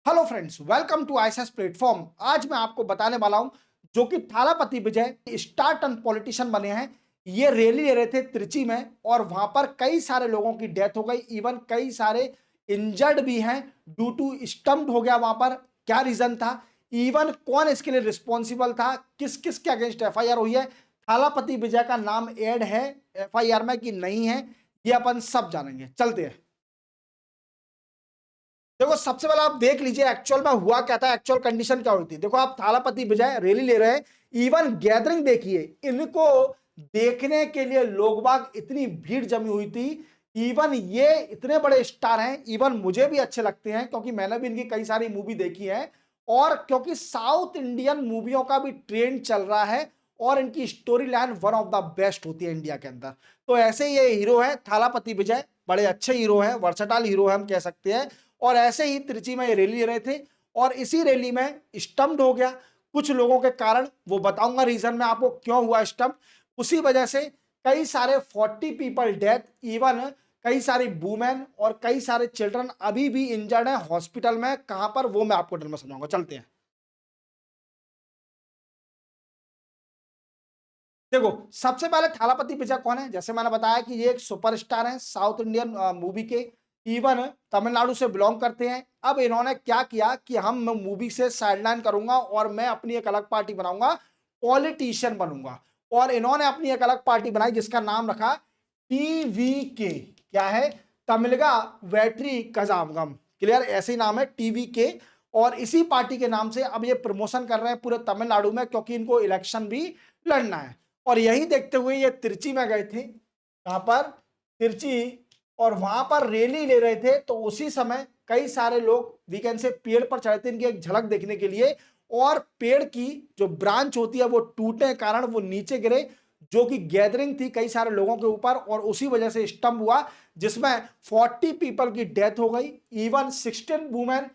Hello friends, welcome to ISS platform. आज मैं आपको बताने वाला हूं जो कि Thalapathy Vijay star turn politician बने हैं। ये रैली ले रहे थे त्रिची में और वहां पर कई सारे लोगों की डेथ हो गई, इवन कई सारे इंजर्ड भी हैं ड्यू टू स्टम्प्ड हो गया। वहां पर क्या रीजन था, इवन कौन इसके लिए रिस्पॉन्सिबल था, किस किस के अगेंस्ट एफआईआर हुई है, थालापति विजय का नाम ऐड है एफआईआर में कि नहीं है, ये अपन सब जानेंगे। चलते हैं। देखो, सबसे पहले आप देख लीजिए एक्चुअल में हुआ क्या था, एक्चुअल कंडीशन क्या हुई थी। देखो, आप थालापति विजय रैली ले रहे हैं, इवन गैदरिंग देखिए, इनको देखने के लिए लोग बाग इतनी भीड़ जमी हुई थी। इवन ये इतने बड़े स्टार हैं, इवन मुझे भी अच्छे लगते हैं क्योंकि मैंने भी इनकी कई सारी मूवी देखी है और क्योंकि साउथ इंडियन मूवियों का भी ट्रेंड चल रहा है और इनकी story line one of the best होती है इंडिया के अंदर। तो ऐसे ये हीरो है थालापति विजय, बड़े अच्छे हीरो है, वर्सटाइल हीरो है हम कह सकते हैं। और ऐसे ही त्रिची में ये रैली ले रहे थे और इसी रैली में स्टम्प्ड हो गया कुछ लोगों के कारण। वो बताऊंगा रीजन में आपको क्यों हुआ स्टम्प। उसी वजह से कई सारे 40 पीपल डेथ, इवन कई सारी वुमेन और कई सारे चिल्ड्रन अभी भी इंजर्ड है हॉस्पिटल में। कहां पर, वो मैं आपको डिटेल में समझाऊंगा। चलते हैं। देखो, सबसे पहले थालापति विजय कौन है। जैसे मैंने बताया कि ये एक सुपरस्टार है साउथ इंडियन मूवी के, इवन तमिलनाडु से बिलोंग करते हैं। अब इन्होंने क्या किया कि हम मूवी से साइडलाइन करूंगा और मैं अपनी एक अलग पार्टी बनाऊंगा, पॉलिटिशियन बनूंगा। और इन्होंने अपनी एक अलग पार्टी बनाई जिसका नाम रखा टीवीके। क्या है? तमिलगा वेट्री कजामगम। क्लियर, ऐसे ही नाम है टीवीके। और इसी पार्टी के नाम से अब ये प्रमोशन कर रहे हैं पूरे तमिलनाडु में क्योंकि इनको इलेक्शन भी लड़ना है। और यही देखते हुए ये तिरची में गए थे। कहां पर? तिरची। और वहां पर रैली ले रहे थे तो उसी समय कई सारे लोग वीकेंड से पेड़ पर चढ़े थे इनकी एक झलक देखने के लिए। और पेड़ की जो ब्रांच होती है वो टूटने के कारण वो नीचे गिरे, जो कि गैदरिंग थी कई सारे लोगों के ऊपर और उसी वजह से स्टम्प हुआ जिसमें 40 पीपल की डेथ हो गई, इवन 16 वुमेन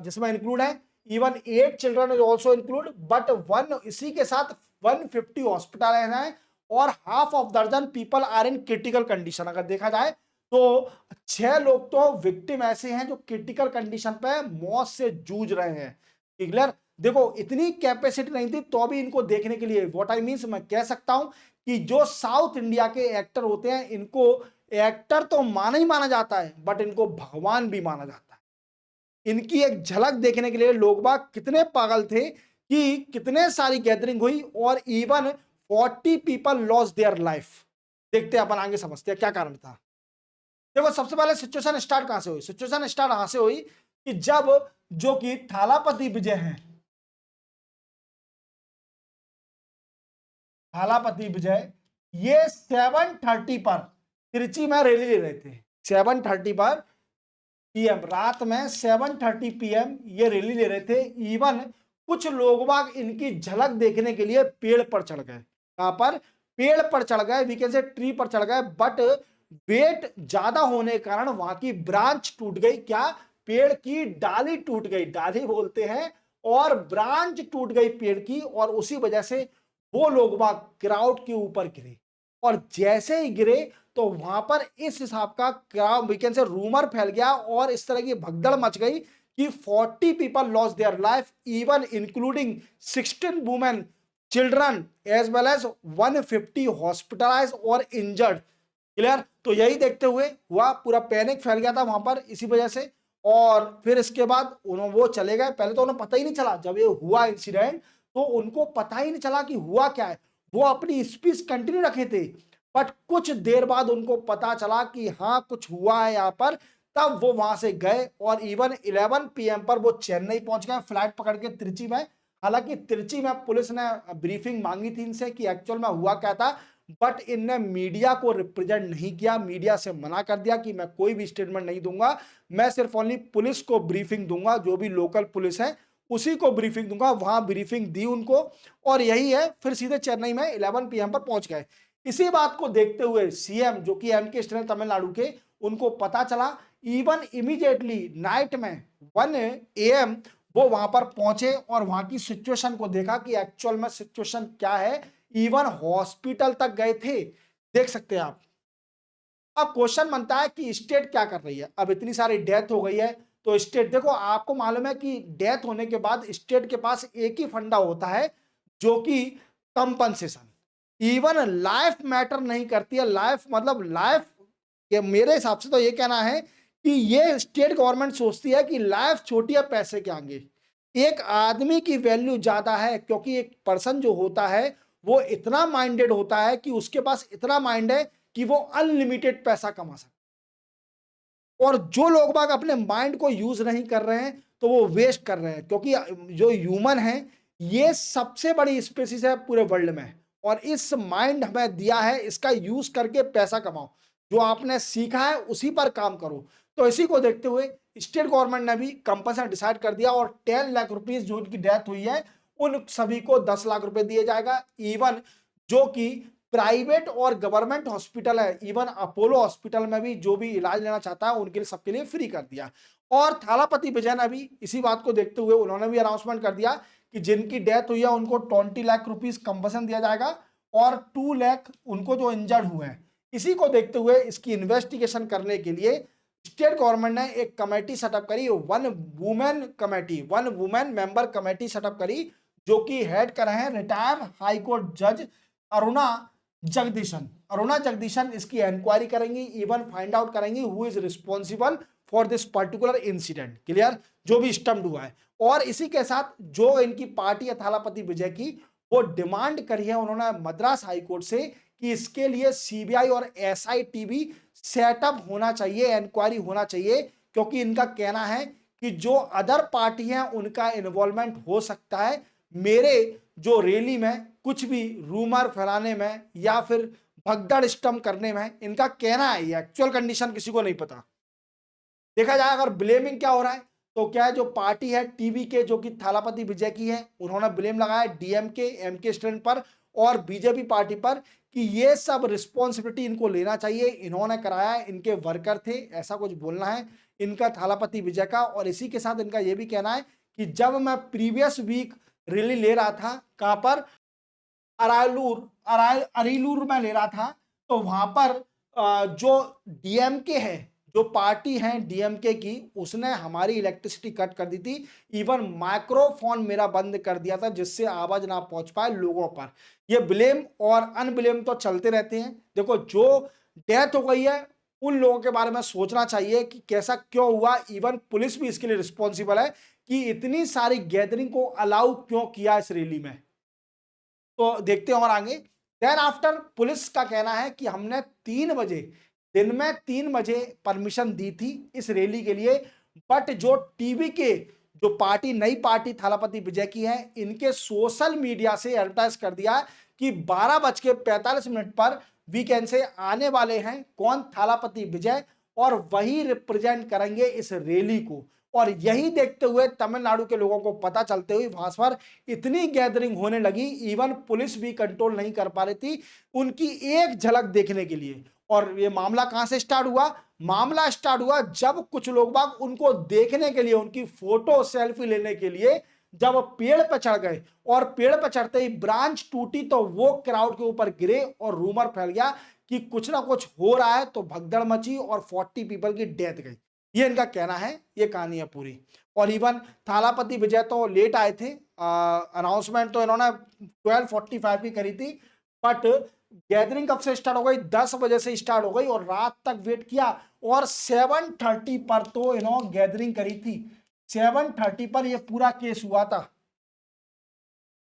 जिसमें इंक्लूड है, even 8 children is also include. But one इसी के साथ 150 हॉस्पिटल है और हाफ ऑफ दर्जन people are in critical condition. अगर देखा जाए तो 6 लोग तो विक्टिम ऐसे हैं जो क्रिटिकल कंडीशन पे मौत से जूझ रहे हैं। क्लियर। देखो, इतनी कैपेसिटी नहीं थी तो भी इनको देखने के लिए, व्हाट आई मीन्स, मैं कह सकता हूं कि जो साउथ इंडिया के एक्टर होते हैं इनको एक्टर तो माना ही माना जाता है बट इनको भगवान भी माना जाता है। इनकी एक झलक देखने के लिए लोग बाग कितने पागल थे कि कितने सारी गैदरिंग हुई और even 40 people loss their life. देखते हैं अपन, आगे समझते हैं क्या कारण था। देखो, सबसे पहले सिचुएशन स्टार्ट कहां से हुई। सिचुएशन स्टार्ट कहां से हुई कि जब जो कि थालापति विजय हैं, थालापति विजय ये 7:30 पर तिरुचि में रैली ले रहे थे। 7:30 पर पीएम, रात में 7:30 पीएम ये रैली ले रहे थे। इवन कुछ लोग बाग इनकी झलक देखने के लिए पेड़ पर चढ़ गए। कहां पर? पेड़ पर चढ़ गए, वी कैन से ट्री पर चढ़ गए। बट वेट ज्यादा होने के कारण वहां की ब्रांच टूट गई। क्या? पेड़ की डाली टूट गई, डाली बोलते हैं, और ब्रांच टूट गई पेड़ की और उसी वजह से वो लोग बाग क्राउड के ऊपर गिरे। और जैसे ही गिरे तो वहां पर इस हिसाब का वीकेंड से रूमर फैल गया और इस तरह की भगदड़ मच गई कि 40 people loss their life, even including 16 women, children, as well as 150 hospitalise और इंजर्ड। क्लियर। तो यही देखते हुए हुआ, पूरा पैनिक फैल गया था वहां पर इसी वजह से। और फिर इसके बाद उन्होंने वो चले गए। पहले तो उन्हें पता ही नहीं चला जब ये हुआ इंसिडेंट, तो उनको पता ही नहीं चला कि हुआ क्या है। वो अपनी स्पीच कंटिन्यू रखे थे बट कुछ देर बाद उनको पता चला कि हाँ कुछ हुआ है यहाँ पर। तब वो वहां से गए और इवन 11 पीएम पर वो चेन्नई पहुंच गए फ्लाइट पकड़ के त्रिची में। हालांकि त्रिची में पुलिस ने ब्रीफिंग मांगी थी इनसे कि एक्चुअल में हुआ क्या था, बट इनने मीडिया को रिप्रेजेंट नहीं किया, मीडिया से मना कर दिया कि मैं कोई भी स्टेटमेंट नहीं दूंगा, मैं सिर्फ ओनली पुलिस को ब्रीफिंग दूंगा, जो भी लोकल पुलिस है उसी को ब्रीफिंग दूंगा। वहां ब्रीफिंग दी उनको और यही है, फिर सीधे चेन्नई में 11 पीएम पर पहुंच गए। इसी बात को देखते हुए सीएम जो कि एम के स्टैलिन तमिलनाडु के, उनको पता चला। इवन इमीडिएटली नाइट में 1 AM वो वहां पर पहुंचे और वहां की सिचुएशन को देखा कि एक्चुअल में सिचुएशन क्या है। इवन हॉस्पिटल तक गए थे, देख सकते हैं आप। अब क्वेश्चन बनता है कि स्टेट क्या कर रही है। अब इतनी सारी डेथ हो गई है तो स्टेट, देखो आपको मालूम है कि डेथ होने के बाद स्टेट के पास एक ही फंडा होता है जो कि कंपनसेशन। इवन लाइफ मैटर नहीं करती है, लाइफ मतलब लाइफ, ये मेरे हिसाब से तो ये कहना है कि ये स्टेट गवर्नमेंट सोचती है कि लाइफ छोटी है पैसे के आगे, एक आदमी की वैल्यू ज्यादा है, क्योंकि एक पर्सन जो होता है वो इतना माइंडेड होता है कि उसके पास इतना माइंड है कि वो अनलिमिटेड पैसा कमा सकता है। और जो लोग बाग अपने माइंड को यूज नहीं कर रहे हैं तो वो वेस्ट कर रहे हैं, क्योंकि जो ह्यूमन है ये सबसे बड़ी स्पेसीज है पूरे वर्ल्ड में, और इस माइंड हमें दिया है, इसका यूज करके पैसा कमाओ, जो आपने सीखा है उसी पर काम करो। तो इसी को देखते हुए स्टेट गवर्नमेंट ने भी कंपल्सन डिसाइड कर दिया, और 10 लाख रुपीज जो उनकी डेथ हुई है उन सभी को 10 लाख रुपए दिए जाएगा। इवन जो कि प्राइवेट और गवर्नमेंट हॉस्पिटल है, इवन अपोलो हॉस्पिटल में भी जो भी इलाज लेना चाहता है उनके लिए सबके लिए फ्री कर दिया। और थालापति विजय ने भी इसी बात को देखते हुए उन्होंने भी अनाउंसमेंट कर दिया कि जिनकी डेथ हुई है उनको 20 लाख रुपीज कंपनसेशन दिया जाएगा, और 2 लाख उनको जो इंजर्ड हुए हैं। इसी को देखते हुए इसकी इन्वेस्टिगेशन करने के लिए स्टेट गवर्नमेंट ने एक कमेटी सेटअप करी, one women member committee setup करी, जो कि हेड कर रहे हैं रिटायर्ड हाई कोर्ट जज अरुणा जगदीशन इसकी इंक्वायरी करेंगी, इवन फाइंड आउट करेंगी who is responsible for this particular incident. Clear, जो भी स्टम्प्ड हुआ है। और इसी के साथ जो इनकी पार्टी है थालापति विजय की, वो डिमांड करी है उन्होंने मद्रास हाई कोर्ट से कि इसके लिए सीबीआई और एसआईटी भी सेटअप होना चाहिए, इंक्वायरी होना चाहिए, क्योंकि इनका कहना है कि जो अदर पार्टी हैं उनका इन्वॉल्वमेंट हो सकता है मेरे जो रैली में कुछ भी रूमर फैलाने में या फिर भगदड़ स्टम्प करने में। इनका कहना है, ये एक्चुअल कंडीशन किसी को नहीं पता। देखा जाए अगर ब्लेमिंग क्या हो रहा है तो क्या है, जो पार्टी है टीवी के जो कि थालापति विजय की है, उन्होंने ब्लेम लगाया डीएमके एमके स्टैंड पर और बीजेपी पार्टी पर कि ये सब रिस्पॉन्सिबिलिटी इनको लेना चाहिए, इन्होंने कराया, इनके वर्कर थे, ऐसा कुछ बोलना है इनका थालापति विजय का। और इसी के साथ इनका यह भी कहना है कि जब मैं प्रीवियस वीक रैली ले रहा था, कहां पर, अरीलूर में ले रहा था, तो वहां पर जो डीएमके है, जो पार्टी है डीएमके की, उसने हमारी इलेक्ट्रिसिटी कट कर दी थी, इवन माइक्रोफोन मेरा बंद कर दिया था जिससे आवाज ना पहुंच पाए लोगों पर। ये ब्लेम और अनब्लेम तो चलते रहते हैं। देखो जो डेथ हो गई है उन लोगों के बारे में सोचना चाहिए कि कैसा क्यों हुआ, इवन पुलिस भी इसके लिए रिस्पॉन्सिबल है कि इतनी सारी गैदरिंग को अलाउ क्यों किया इस रैली में। तो देखते हैं और आगे। देन आफ्टर पुलिस का कहना है कि हमने 3 बजे, दिन में 3 बजे परमिशन दी थी इस रैली के लिए, बट जो टीवी के जो पार्टी, नई पार्टी थालापति विजय की है, इनके सोशल मीडिया से एडवर्टाइज कर दिया कि 12:45 पर वीकेंड से आने वाले हैं कौन, थालापति विजय, और वही रिप्रेजेंट करेंगे इस रैली को। और यही देखते हुए तमिलनाडु के लोगों को पता चलते हुए वहां पर इतनी गैदरिंग होने लगी, इवन पुलिस भी कंट्रोल नहीं कर पा रही थी उनकी एक झलक देखने के लिए। और ये मामला कहां से स्टार्ट हुआ, मामला स्टार्ट हुआ जब कुछ लोग बाग उनको देखने के लिए, उनकी फोटो सेल्फी लेने के लिए जब पेड़ पर चढ़ गए, और पेड़ पर चढ़ते ही ब्रांच टूटी तो वो क्राउड के ऊपर गिरे और रूमर फैल गया कि कुछ ना कुछ हो रहा है, तो भगदड़ मची और 40 पीपल की डेथ गई। ये इनका कहना है, ये कहानी है पूरी। और इवन थालापति विजय तो लेट आए थे, अनाउंसमेंट तो इन्होंने 12:45 की करी थी, बट गैदरिंग कब से स्टार्ट हो गई, 10 बजे से स्टार्ट हो गई और रात तक वेट किया, और 7:30 पर तो इन्होंने गैदरिंग करी थी। 7:30 पर ये पूरा केस हुआ था।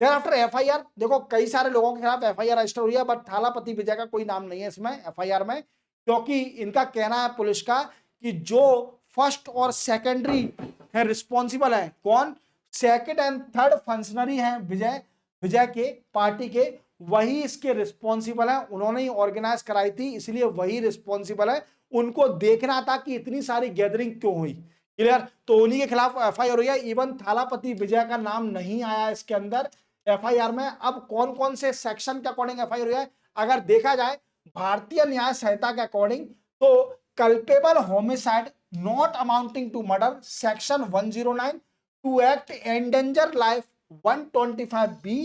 देन आफ्टर एफआईआर, देखो कई सारे लोगों के खिलाफ एफआईआर रजिस्टर हुई है, बट थालापति विजय का कोई नाम नहीं है इसमें एफआईआर में, क्योंकि इनका कहना है पुलिस का कि जो फर्स्ट और सेकेंडरी है रिस्पॉन्सिबल है, कौन, सेकंड एंड थर्ड फंक्शनरी है विजय के पार्टी के, वही इसके रिस्पॉन्सिबल है, उन्होंने ही ऑर्गेनाइज कराई थी, इसलिए वही रिस्पॉन्सिबल है। उनको देखना था कि इतनी सारी गैदरिंग क्यों हुई। क्लियर, तो उन्हीं के खिलाफ एफआईआर हुई है। इवन थालापति विजय का नाम नहीं आया इसके अंदर एफआईआर में। अब कौन कौन से सेक्शन के अकॉर्डिंग एफआईआर हुई है, अगर देखा जाए भारतीय न्याय संहिता के अकॉर्डिंग, तो culpable homicide not amounting to murder section 109, to act endanger life 125B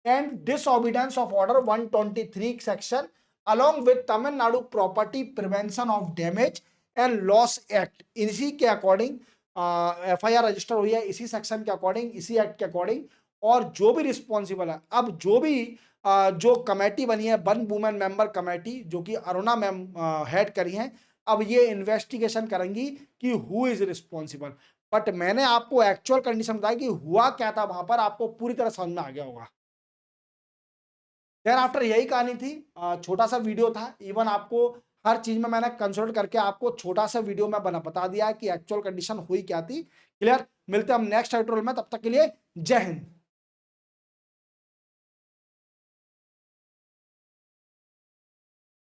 and disobedience of order 123 section along with Tamil Nadu property prevention of damage and loss act, इसी के अकॉर्डिंग एफआईआर रजिस्टर हुई है इसी section के according, इसी act के according, और जो भी रिस्पॉन्सिबल है, अब जो भी जो कमेटी बनी है, वन वुमेन मेंबर कमेटी, जो कि अरुणा मैम हेड करी हैं, अब ये इन्वेस्टिगेशन करेंगी कि हु इज रिस्पॉन्सिबल। बट मैंने आपको एक्चुअल कंडीशन बताया कि हुआ क्या था वहां पर, आपको पूरी तरह समझ में आ गया होगा। देन आफ्टर यही कहानी थी, छोटा सा वीडियो था, इवन आपको हर चीज में मैंने कंसल्ट करके आपको छोटा सा वीडियो में बता दिया है कि एक्चुअल कंडीशन हुई क्या थी। क्लियर, मिलते हैं हम नेक्स्ट ट्यूटोरियल में, तब तक के लिए जय हिंद।